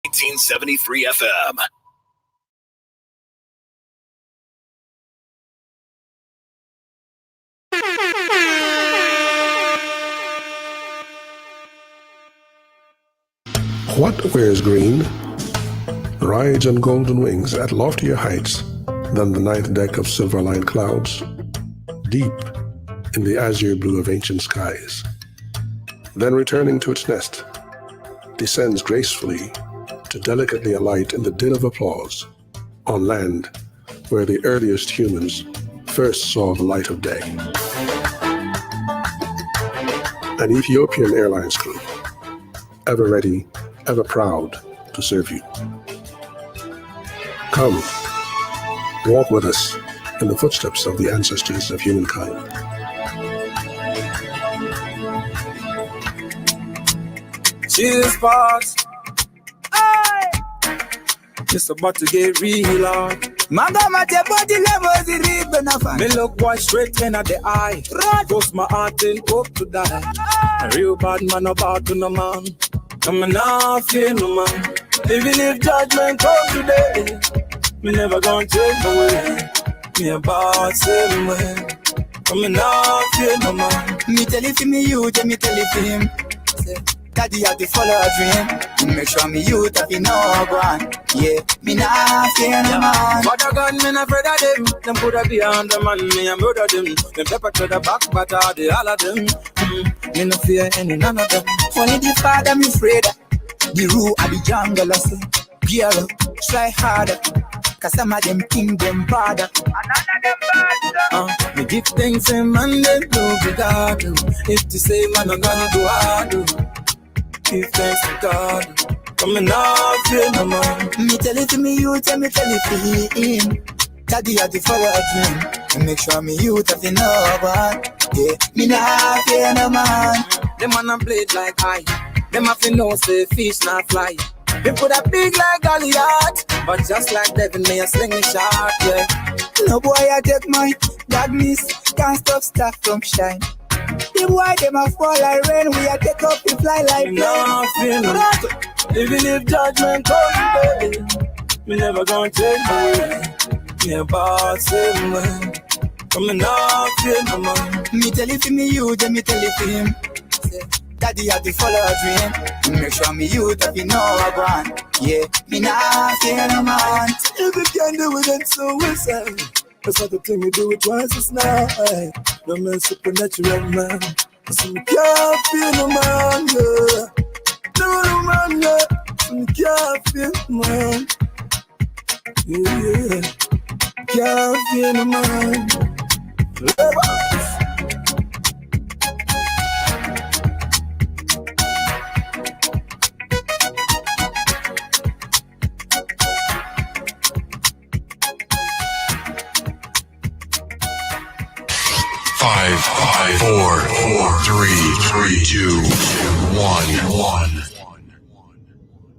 1873 FM. What wears green rides on golden wings at loftier heights than the ninth deck of silver-lined clouds, deep in the azure blue of ancient skies. Then returning to its nest, descends gracefully to delicately alight in the din of applause on land where the earliest humans first saw the light of day. An Ethiopian Airlines crew, ever ready, ever proud to serve you. Come, walk with us in the footsteps of the ancestors of humankind. Cheers, boss. Hey! It's about to get real hard. Me look boy straight in at the eye. Post my heart in hope to die. A real bad man about to no man. Coming off here no man. Even if judgment comes today, me never gonna take away. Me about same way. Coming off here no man. Me tell it to me you, me tell it to him. Daddy have to follow a dream. Make sure me youth have to know go on. Yeah, me not fear no man. Father God, me not afraid of them. Them coulda be on the man, me and murder them. Them pepper to the back, but all the all of them. Me no fear any none of them. Only the father me afraid of. The rule of the jungle I say. Gear up, try harder. Cause some of them think them bother. Me give thanks and man they do be God. If to say man I'm gonna do hard. Give thanks to God. Coming out here no man. Me tell it to me youth and me tell it to him. Daddy had to follow a dream. And make sure me youth have to know about. Yeah, me not fear no man. Them man a blade like I. Them have to know say fish not fly. They put a big like Goliath, but just like Devin, me a sling me shot, yeah. No boy I take mine, that miss, can't stop stuff from shine. The boy them a fall like rain, we a take up and fly like plane. Even if judgment comes today, me never gonna take away. Me about same way, coming off here no man. Me tell it to me you, then me tell it to him. Daddy had to follow a dream. Make sure me youth have to know I go on. Yeah, me not fear no man. If you can do it, then so we say. That's not the thing we do it twice as now. No man supernatural man. So we can't fear no man, yeah. No man, yeah. So we can't fear no man. Yeah, can't fear no man. Five, four, three, two, one.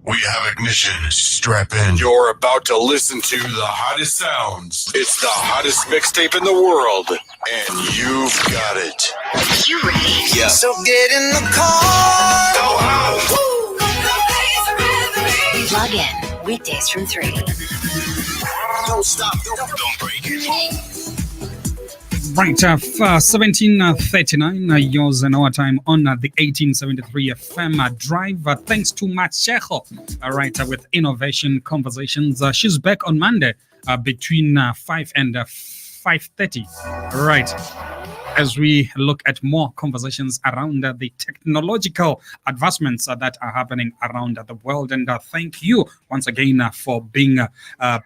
We have ignition. Strap in. You're about to listen to the hottest sounds. It's the hottest mixtape in the world, and you've got it. You ready? Yeah. So get in the car. Go out. Plug in weekdays from 3. Don't stop. Don't break it. Right, 17:39, yours and our time on the 1873 FM drive. Thanks to Machejo, with Innovation Conversations. She's back on Monday between 5 and 5:30. Right. As we look at more conversations around the technological advancements that are happening around the world. And thank you once again for being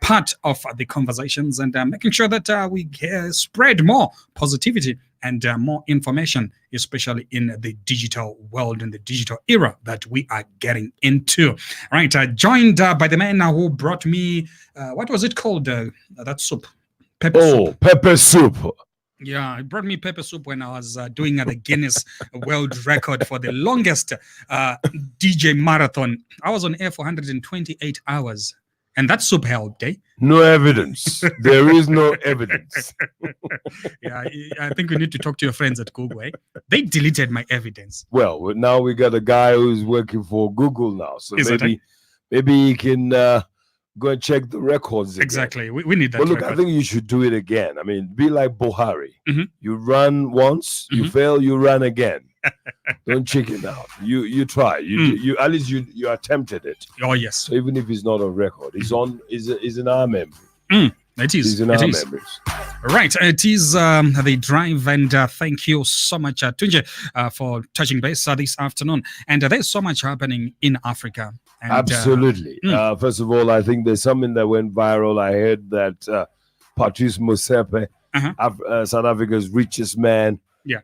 part of the conversations and making sure that we spread more positivity and more information, especially in the digital world and the digital era that we are getting into. Right, joined by the man who brought me, what was it called? That soup? Pepper soup. Pepper soup. Yeah, it brought me pepper soup when I was doing the Guinness World Record for the longest DJ marathon. I was on air for 128 hours. And that soup helped, eh? No evidence. There is no evidence. Yeah, I think we need to talk to your friends at Google, eh? They deleted my evidence. Well, now we got a guy who's working for Google now. So maybe he can go and check the records again. Exactly. We need that. But look, record. I think you should do it again. I mean, be like Buhari. Mhm. You run once, you fail, you run again. Don't chicken out. You try. You at least you attempted it. Oh yes. So even if it's not on record, it's on. Is in our memory. It is. It's in It our is. memories. Right, it is the drive, and thank you so much, Tunje, for touching base this afternoon. And there's so much happening in Africa. And, Absolutely. First of all, I think there's something that went viral. I heard that Patrice Motsepe, South Africa's richest man,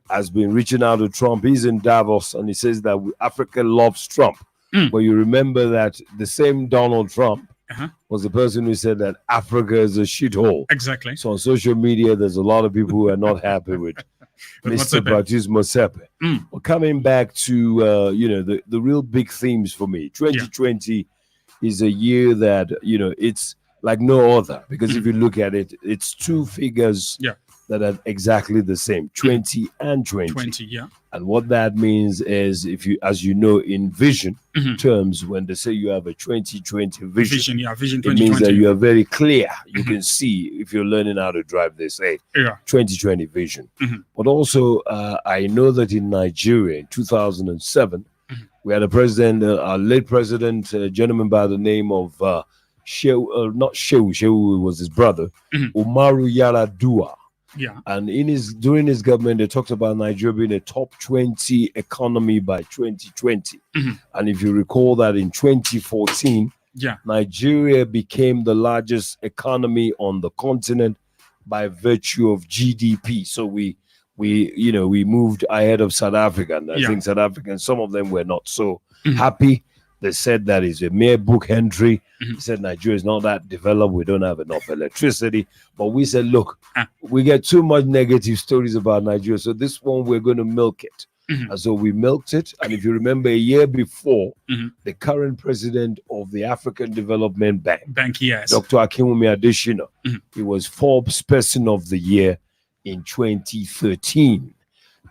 has been reaching out to Trump. He's in Davos, and he says that Africa loves Trump. But you remember that the same Donald Trump was the person who said that Africa is a shithole. Exactly. So on social media, there's a lot of people who are not happy with Mr. Patrice Motsepe. But coming back to the real big themes for me, 2020 is a year that it's like no other, because if you look at it, it's two figures that are exactly the same, 20 and 20. 20, yeah. And what that means is, if you, as you know, in vision terms, when they say you have a 2020 vision, Vision it 2020. means that you are very clear. You can see if you're learning how to drive, they say 2020 vision. But also, I know that in Nigeria in 2007, we had a president, our late president, a gentleman by the name of not Shehu was his brother, Umaru Yar'Adua. Yeah. And during his government, they talked about Nigeria being a top 20 economy by 2020. And if you recall that in 2014, Nigeria became the largest economy on the continent by virtue of GDP. So we moved ahead of South Africa. And I think South Africans, some of them were not so happy. They said that is a mere book entry. They said Nigeria is not that developed. We don't have enough electricity. But we said, look, we get too much negative stories about Nigeria. So this one, we're going to milk it. And so we milked it. And if you remember, a year before, the current president of the African Development Bank, Dr. Akinwumi Adesina, he was Forbes Person of the Year in 2013.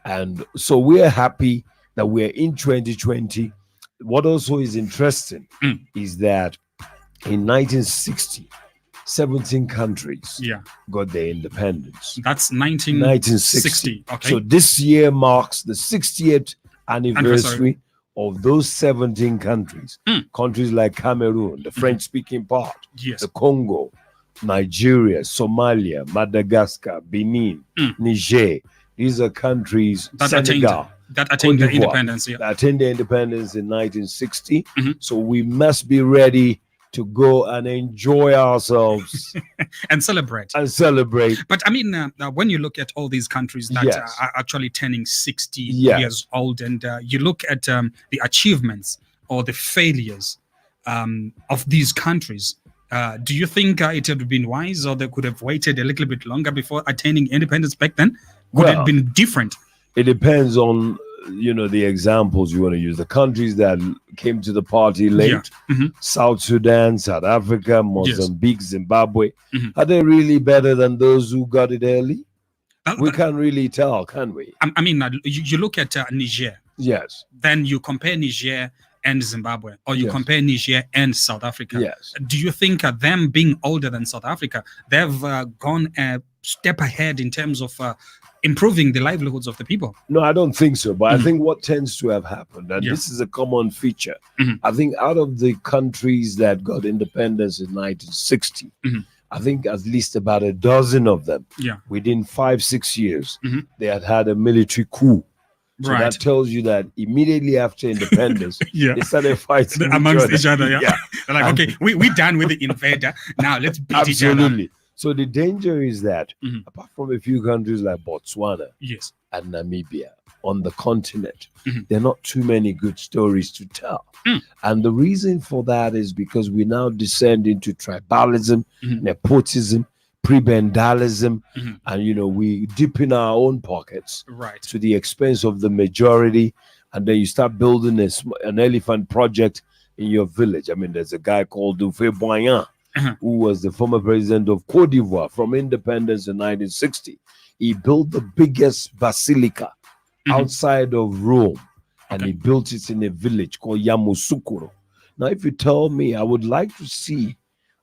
And so we're happy that we're in 2020. What also is interesting is that in 1960, 17 countries got their independence. That's 1960. Okay. So this year marks the 60th anniversary of those 17 countries. Countries like Cameroon, the French-speaking part, the Congo, Nigeria, Somalia, Madagascar, Benin, Niger. These are countries, Senegal, that attained their independence. That attained their independence in 1960. So we must be ready to go and enjoy ourselves and celebrate. But I mean, when you look at all these countries that are actually turning 60 years old, and you look at the achievements or the failures of these countries, do you think it would have been wise, or they could have waited a little bit longer before attaining independence back then? Could it have been different? It depends on the examples you want to use. The countries that came to the party late, South Sudan, South Africa, Mozambique, Zimbabwe, are they really better than those who got it early? We can't really tell, can we? I mean, you look at Niger. Yes. Then you compare Niger and Zimbabwe, or you compare Niger and South Africa. Yes. Do you think them being older than South Africa, they've gone a step ahead in terms of improving the livelihoods of the people? No, I don't think so. But I think what tends to have happened, and this is a common feature, I think out of the countries that got independence in 1960, I think at least about a dozen of them, within 5-6 years, they had a military coup. So that tells you that immediately after independence, they started fighting amongst each other. They're like, okay, we're done with the invader. Now let's beat each other. Absolutely. So the danger is that apart from a few countries like Botswana and Namibia on the continent, there are not too many good stories to tell. And the reason for that is because we now descend into tribalism, nepotism, prebendalism, and we dip in our own pockets to the expense of the majority, and then you start building an elephant project in your village. I mean, there's a guy called Dufay Boyan, who was the former president of Cote d'Ivoire from independence in 1960. He built the biggest basilica outside of Rome, and he built it in a village called Yamoussoukro. Now, if you tell me, I would like to see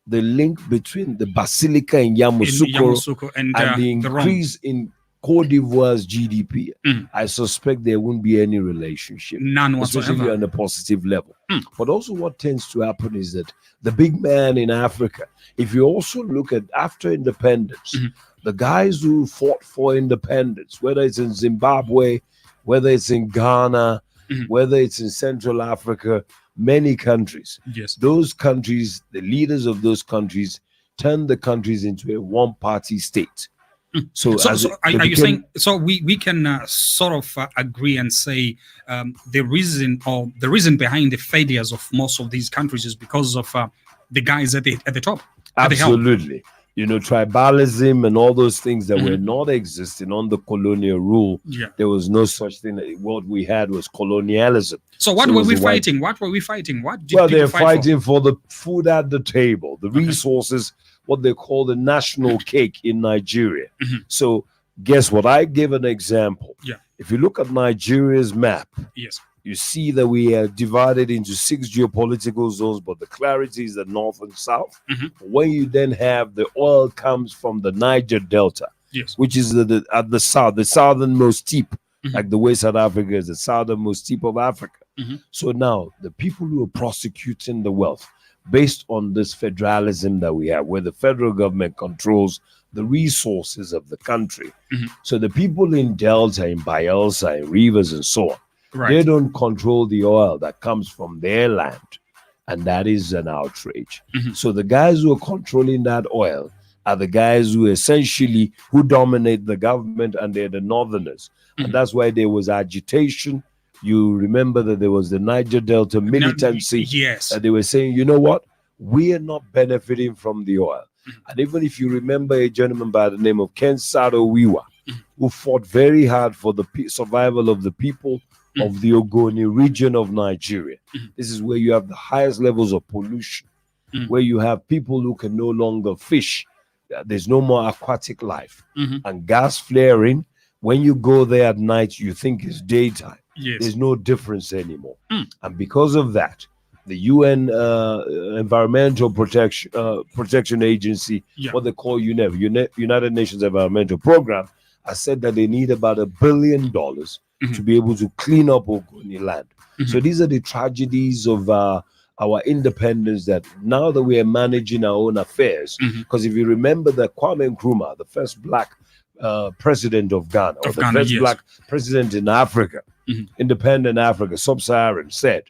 the link between the Basilica in Yamoussoukro and the increase in Cote d'Ivoire's GDP. I suspect there won't be any relationship. None whatsoever. Especially on a positive level. But also what tends to happen is that the big man in Africa, if you also look at after independence, the guys who fought for independence, whether it's in Zimbabwe, whether it's in Ghana, whether it's in Central Africa, many countries, those countries, the leaders of those countries turned the countries into a one-party state. So are you saying so we can sort of agree and say the reason behind the failures of most of these countries is because of the guys at the top? Absolutely. Tribalism and all those things that were not existing under colonial rule. There was no such thing. What we had was colonialism. So what were we fighting? What were we fighting? What did they're fighting for the food at the table, the resources, what they call the national cake in Nigeria. So guess what? I give an example. If you look at Nigeria's map, you see that we are divided into 6 geopolitical zones, but the clarity is the north and south. When you then have the oil comes from the Niger Delta, which is at the south, the southernmost tip, like the way South Africa is the southernmost tip of Africa. So now the people who are prosecuting the wealth based on this federalism that we have, where the federal government controls the resources of the country. So the people in Delta, in Bayelsa, in Rivers and so on, they don't control the oil that comes from their land. And that is an outrage. So the guys who are controlling that oil are the guys who essentially dominate the government, and they're the northerners. And that's why there was agitation. You remember that there was the Niger Delta militancy. That they were saying, you know what? We are not benefiting from the oil. And even if you remember a gentleman by the name of Ken Sado Wiwa, who fought very hard for the survival of the people of the Ogoni region of Nigeria. This is where you have the highest levels of pollution, where you have people who can no longer fish. There's no more aquatic life. And gas flaring, when you go there at night, you think it's daytime. There's no difference anymore. And because of that, the UN Environmental Protection Agency, what they call UNEP, United Nations Environmental Program, has said that they need about $1 billion to be able to clean up Ogoni land. So these are the tragedies of our independence, that now that we are managing our own affairs, because if you remember that Kwame Nkrumah, the first black president of Ghana, or the first black president in Africa, independent Africa, sub-Saharan, said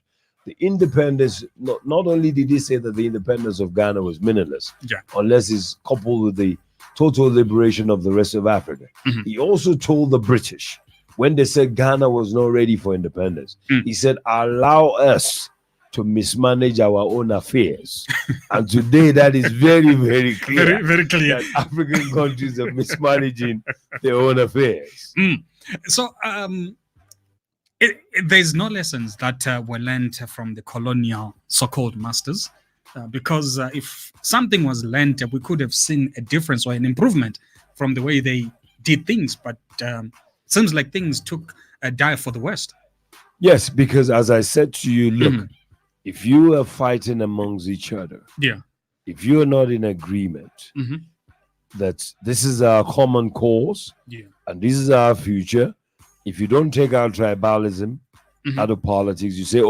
the independence, not only did he say that the independence of Ghana was meaningless, unless it's coupled with the total liberation of the rest of Africa, he also told the British, when they said Ghana was not ready for independence, he said, allow us to mismanage our own affairs. And today that is very, very clear. Very clear. That African countries are mismanaging their own affairs. So there's no lessons that were learned from the colonial so-called masters, because if something was learned, we could have seen a difference or an improvement from the way they did things. But seems like things took a dive for the West. Yes, because as I said to you, look, if you are fighting amongst each other, if you are not in agreement that this is our common cause and this is our future, if you don't take out tribalism out of politics, you say,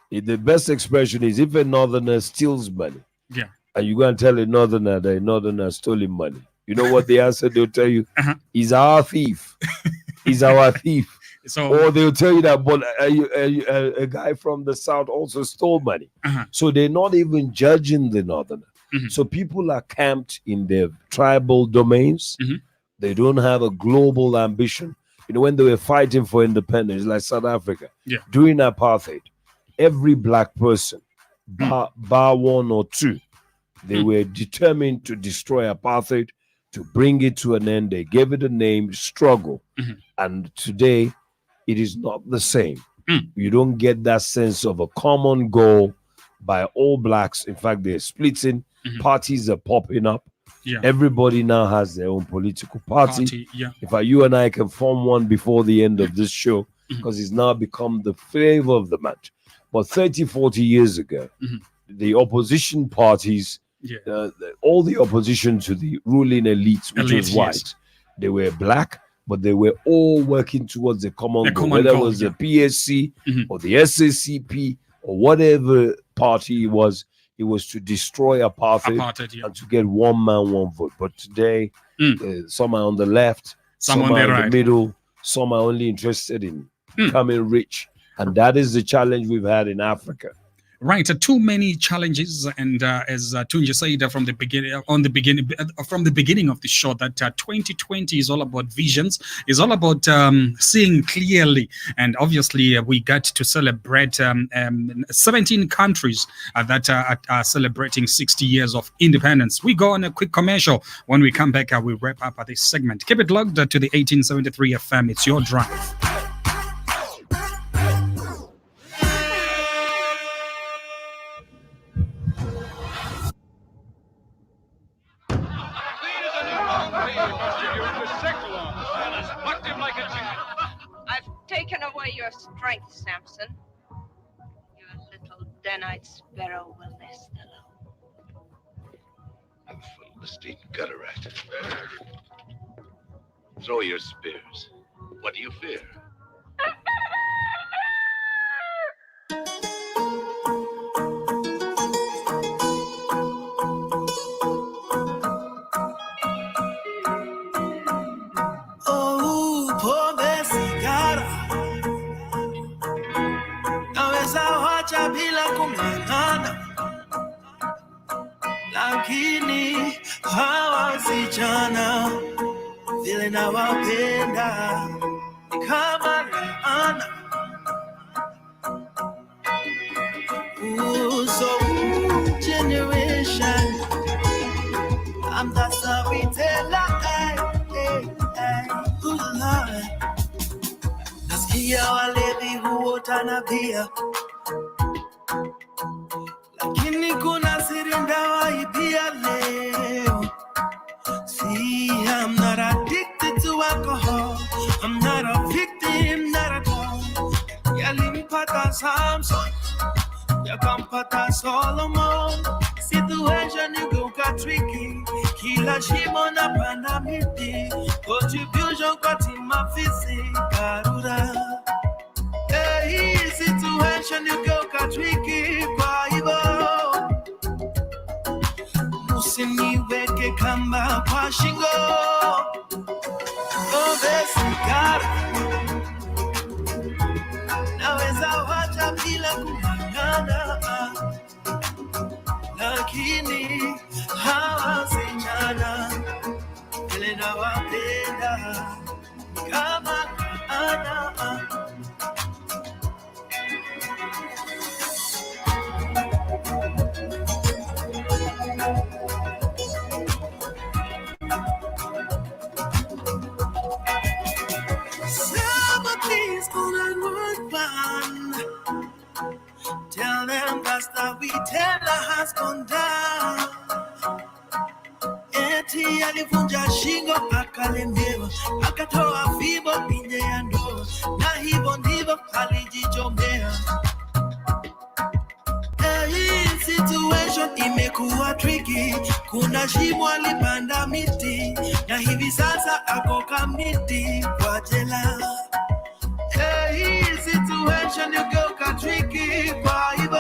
the best expression is if a northerner steals money, and you go and tell a northerner that a northerner stole money, you know what the answer they'll tell you? He's our thief. He's our thief. Or they'll tell you that, but a guy from the south also stole money. So they're not even judging the northerner. So people are camped in their tribal domains. They don't have a global ambition. You know, when they were fighting for independence, like South Africa, during apartheid, every black person, bar one or two, they were determined to destroy apartheid, to bring it to an end. They gave it a name, struggle. And today, it is not the same. You don't get that sense of a common goal by all blacks. In fact, they're splitting. Parties are popping up. Everybody now has their own political party. In fact, you and I can form one before the end of this show, because it's now become the flavor of the month. But 30, 40 years ago, the opposition parties, all the opposition to the ruling elites, which was white, they were black, but they were all working towards a common goal, whether it was the PSC or the SACP or whatever party it was to destroy apartheid and to get one man, one vote. But today, some are on the left, some are in the middle, some are only interested in becoming rich. And that is the challenge we've had in Africa. Right, too many challenges, and as Tunja said from the beginning of the show, that 2020 is all about visions, is all about seeing clearly, and obviously we got to celebrate 17 countries that are celebrating 60 years of independence. We go on a quick commercial. When we come back, we wrap up this segment. Keep it logged to the 1873 FM. It's your drive. Taken away your strength, Samson. Your little denite sparrow will nest alone. I'm a Philistine gutter rat. Throw your spears. What do you fear? Bila kung'ang'ana, lakini hawa wasichana vile nawapenda ni kama laana. So generation, I'm the storyteller. Good Lord, nasikia walevi huota na pia, lakini kuna siri ndawaibia leo. See, I'm not addicted to alcohol. I'm not a victim, not at all. Yalimpata Samson, yakampata Solomon. Situation igeuka tricky, kila shimo na panda miti. Contribution kwa tima fisi karura. Hey, situation igeuka tricky kwa hivyo usiniweke kamba kwa shingo. Ombe sigara, naweza wacha bila kung'ang'ana, lakini hawa wasichana vile nawapenda kama ana. Somebody's gonna work one. Tell them that's the retailer has gone down. Eti alivunja shingo akalemewa, akatoa fimbo nje ya ndoa, na hivyo ndivyo alijichomea. Hii situation imekuwa tricky, kuna shimo alipanda miti, na hivi sasa ako kamiti kwa jela. Hii situation imekuwa tricky kwa hivyo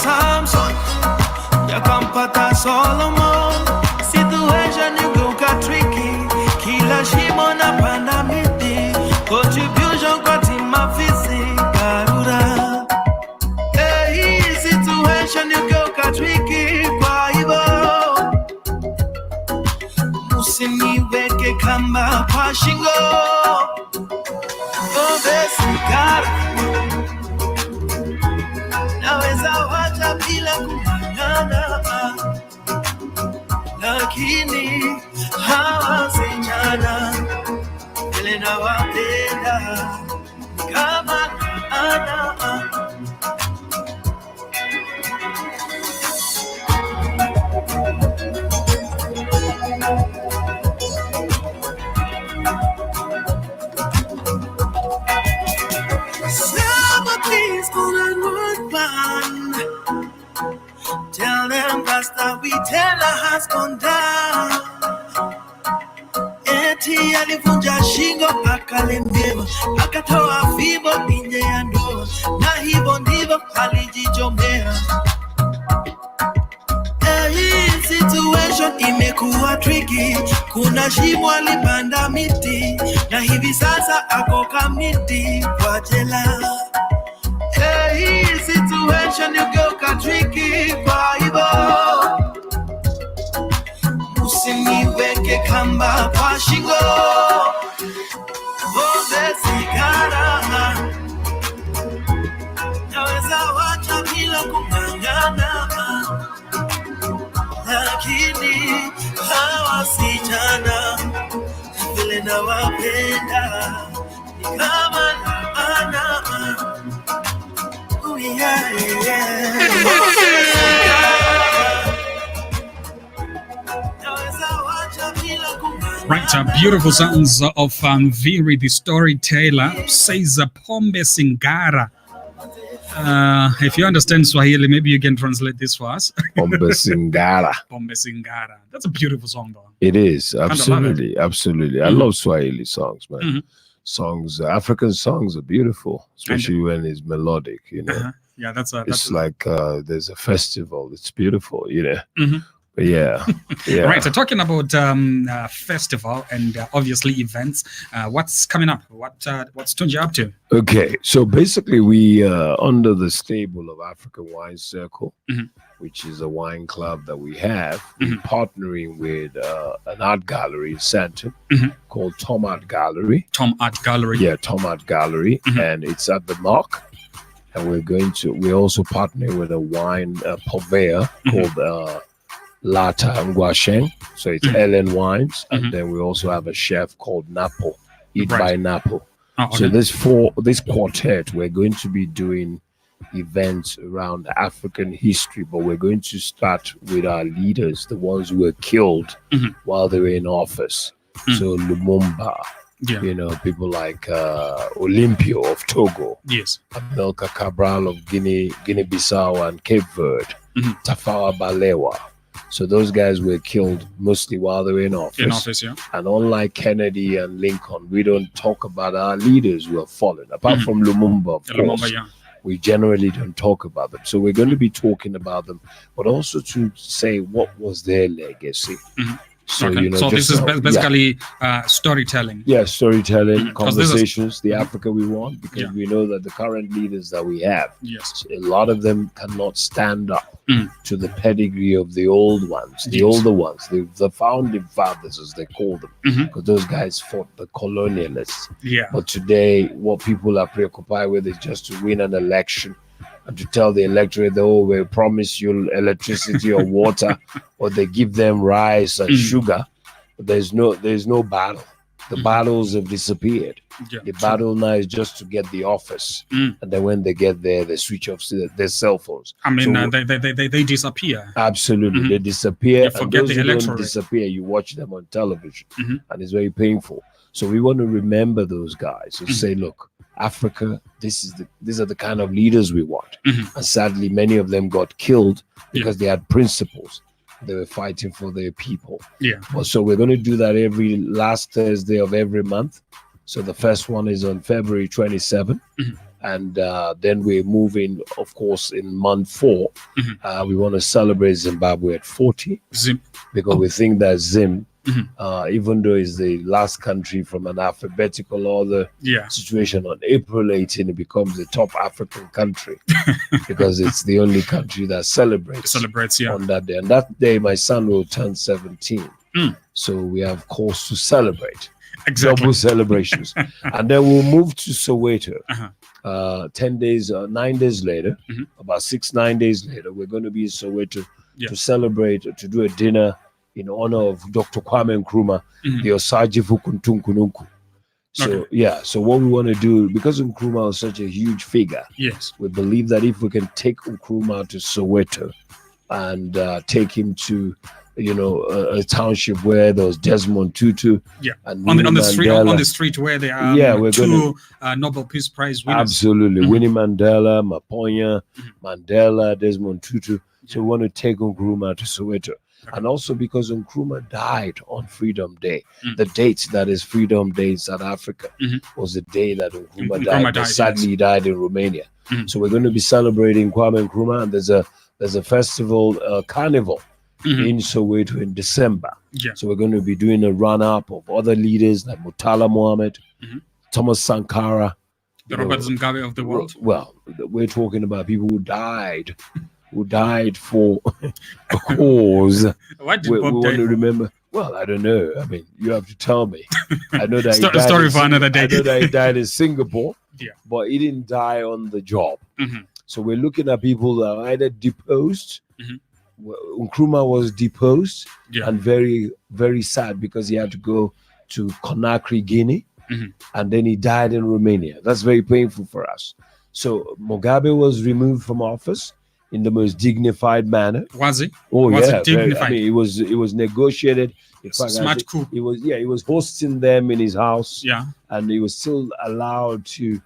Samson, yakampata Solomon. Situation igeuka tricky, kila shimo na panda miti, contribution kwa tima fisi karura. Hii situation igeuka tricky, kwa hivyo usiniweke kamba kwa shingo. Pombe sigara naweza wacha bila kung'ang'ana, lakini hawa vijana vile nawapenda kama ana. Please call and word man. Tell them Pastor we tell has gone down. Eti alivunja shingo akalembewa, akatoa fimbo nje ya ndoa, na hivyo ndivyo alijijomea. Hii situation imekuwa tricky, kuna shimo alipanda miti, na hivi sasa ako kamiti kwa jela. Hii situation igeuka tricky, kwa hivyo usiniweke kamba kwa shingo. Pombe sigara naweza wacha bila kung'ang'ana, lakini hawa vijana vile nawapenda ni kama ana. Oh yeah, yeah. Right, beautiful sounds of Viri, the storyteller, says Pombe Singara. If you understand Swahili, maybe you can translate this for us. Pombe Singara. Pombe Singara. That's a beautiful song, though. It is, absolutely, absolutely. I love Swahili songs, man. Mm-hmm. Songs, African songs are beautiful, especially when it's melodic, you know. Yeah, it's like there's a festival. It's beautiful, you know. Mm-hmm. But yeah. Right. So talking about festival and obviously events, what's coming up? What's Tunji up to? Okay, so basically we under the stable of African Wine Circle, which is a wine club that we have, we're partnering with an art gallery in Santon called Tom Art Gallery. Tom Art Gallery. Yeah, Tom Art Gallery, and it's at the Mark. And we're also partnering with a wine purveyor called Lata Ngwasheng, so it's Ellen Wines, and then we also have a chef called Napo, Eat by Napo. Oh, okay. So this quartet, we're going to be doing events around African history, but we're going to start with our leaders, the ones who were killed while they were in office. So Lumumba, you know, people like Olympio of Togo, yes, Abdelka Cabral of Guinea-Bissau and Cape Verde, Tafawa Balewa. So those guys were killed mostly while they were in office. Yeah. And unlike Kennedy and Lincoln, we don't talk about our leaders who have fallen. Apart from Lumumba, of course, we generally don't talk about them. So we're going to be talking about them, but also to say what was their legacy. So, okay. you know, so this is basically storytelling. Yeah, storytelling, conversations, the Africa we want, because we know that the current leaders that we have, a lot of them cannot stand up to the pedigree of the old ones, the older ones, the founding fathers, as they call them, because those guys fought the colonialists. Yeah. But today, what people are preoccupied with is just to win an election and to tell the electorate, oh, we promise you electricity or water, or they give them rice and sugar. But there's no battle. The battles have disappeared. The battle now is just to get the office, and then when they get there, they switch off their cell phones. I mean, so, they disappear. Absolutely, they disappear. You forget the electorate. Don't disappear. You watch them on television, and it's very painful. So we want to remember those guys and say, look, Africa, these are the kind of leaders we want. And sadly, many of them got killed because they had principles. They were fighting for their people. So we're going to do that every last Thursday of every month. So the first one is on February 27th, And then we're moving, of course, in month 4. We want to celebrate Zimbabwe at 40 because we think that Zim, even though it's the last country from an alphabetical order situation, on April 18 it becomes the top African country because it's the only country that celebrates on that day. And that day my son will turn 17. So we have cause to celebrate. Double celebrations. And then we'll move to Soweto. 9 days later, about 9 days later, we're going to be in Soweto to celebrate, to do a dinner in honor of Dr. Kwame Nkrumah, the Osajifu Kuntunkununku. So, so what we want to do, because Nkrumah was such a huge figure, we believe that if we can take Nkrumah to Soweto and take him to a township where there was Desmond Tutu, and on the street where there are two Nobel Peace Prize winners. Absolutely, Winnie Mandela, Maponya, Mandela, Desmond Tutu. So we want to take Nkrumah to Soweto, and also because Nkrumah died on Freedom Day, the date that is Freedom Day in South Africa was the day that Nkrumah died. But sadly, he died in Romania. So we're going to be celebrating Kwame Nkrumah, and there's a festival, carnival. In Soweto in December. So we're going to be doing a run-up of other leaders like Murtala Mohammed, Thomas Sankara. The Robert Mugabe of the world. Well, we're talking about people who died for a cause. Why did we Bob want die? to remember. Well, I don't know. I mean, you have to tell me. I know that story for another day. I know that he died in Singapore, but he didn't die on the job. So we're looking at people that are either deposed. Nkrumah was deposed and very, very sad because he had to go to Conakry, Guinea, and then he died in Romania. That's very painful for us. So Mugabe was removed from office in the most dignified manner. Was he? Oh, was it dignified? I mean, it was negotiated. In fact, smart coup. He was hosting them in his house. And he was still allowed to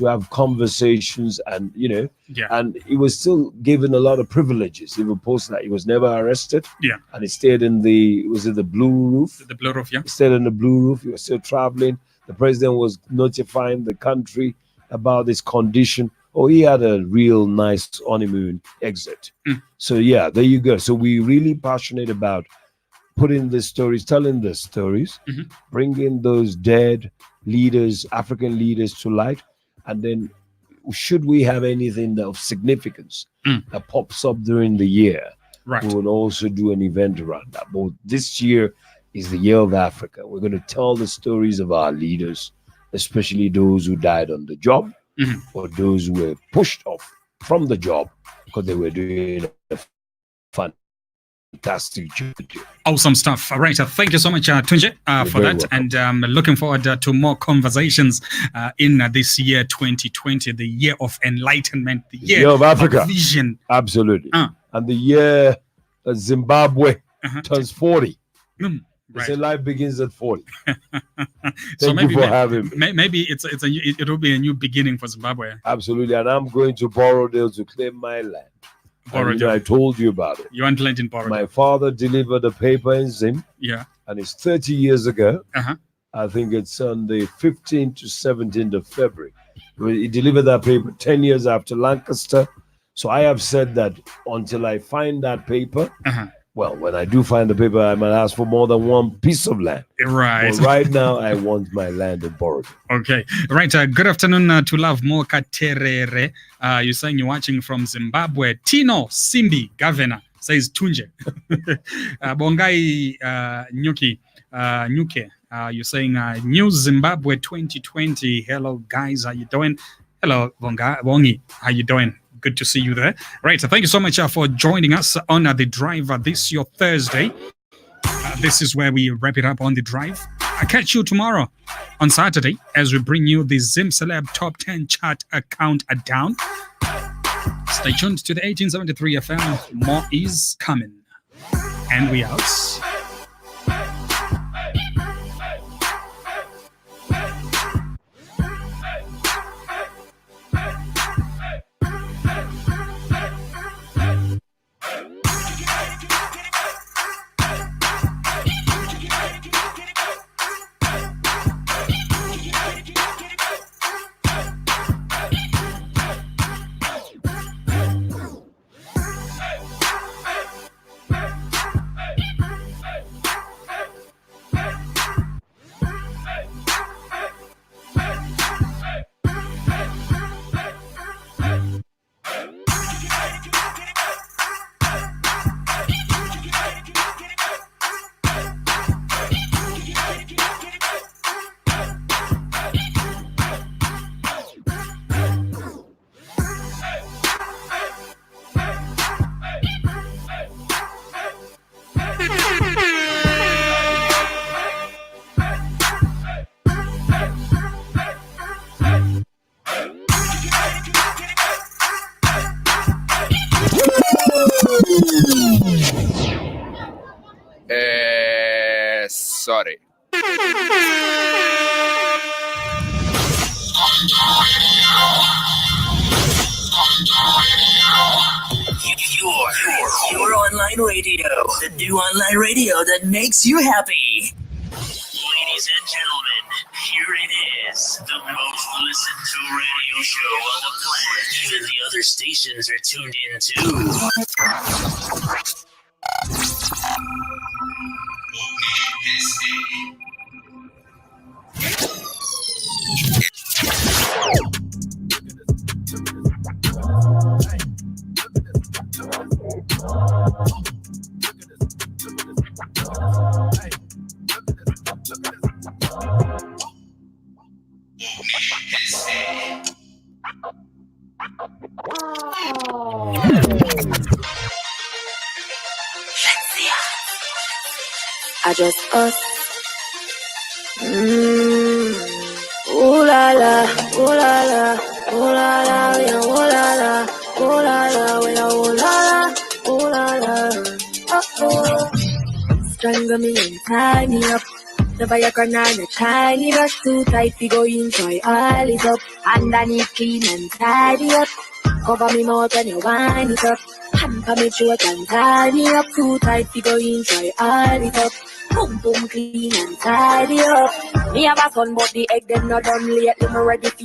have conversations, and and he was still given a lot of privileges. Even post that he was never arrested. And he stayed in the Blue Roof. The Blue Roof, He stayed in the Blue Roof. He was still traveling. The president was notifying the country about his condition. Oh, he had a real nice honeymoon exit. So there you go. So we're really passionate about putting the stories, telling the stories, bringing those dead leaders, African leaders, to light. And then should we have anything of significance that pops up during the year, we will also do an event around that. But this year is the year of Africa. We're going to tell the stories of our leaders, especially those who died on the job or those who were pushed off from the job because they were doing a fantastic job. Awesome stuff. All right. Thank you so much, Tunje, for that. Welcome. And looking forward to more conversations in this year 2020, the year of enlightenment, the year of Africa. Vision. Absolutely. And the year Zimbabwe turns 40. They say life begins at 40. So Thank you for having me. Maybe it will be a new beginning for Zimbabwe. Absolutely. And I'm going to Borrowdale to claim my land. And, I told you about it. You want land in Borrowdale? My father delivered a paper in Zim. And it's 30 years ago. I think it's on the 15th to 17th of February. He delivered that paper 10 years after Lancaster. So I have said that until I find that paper, well, when I do find the paper, I might ask for more than one piece of land. Right. But right now, I want my land in Borrowdale. Okay. Right. Good afternoon to Love Moka Terere. You're saying you're watching from Zimbabwe. Tino Simbi, governor, says Tunje. Bongai Nyuke. You're saying New Zimbabwe 2020. Hello, guys. How you doing? Hello, Bongi. How you doing? Good to see you there. Right. So thank you so much for joining us on The Drive. This your Thursday. This is where we wrap it up on The Drive. I'll catch you tomorrow on Saturday as we bring you the Zim Celeb Top 10 chart countdown. Stay tuned to the 1873 FM. More is coming. And we out. Your online radio, the new online radio that makes you happy. Ladies and gentlemen, here it is, the most listened to radio show on the planet. Even the other stations are tuned in too. I just us. Ooh la la, ooh la la, ooh la la, yeah, ooh la la, ooh la la, yeah, ooh la la. Oh. Strangle me and tie me up. The Viagra and a tiny brush too tight, we go enjoy all it up. Underneath clean and tidy up. Cover me mouth when you wind it up. Hamper me throat and tie me up too tight, we go enjoy all it up. Boom boom clean and tidy up. Me have a son but the egg them not done lately, me ready for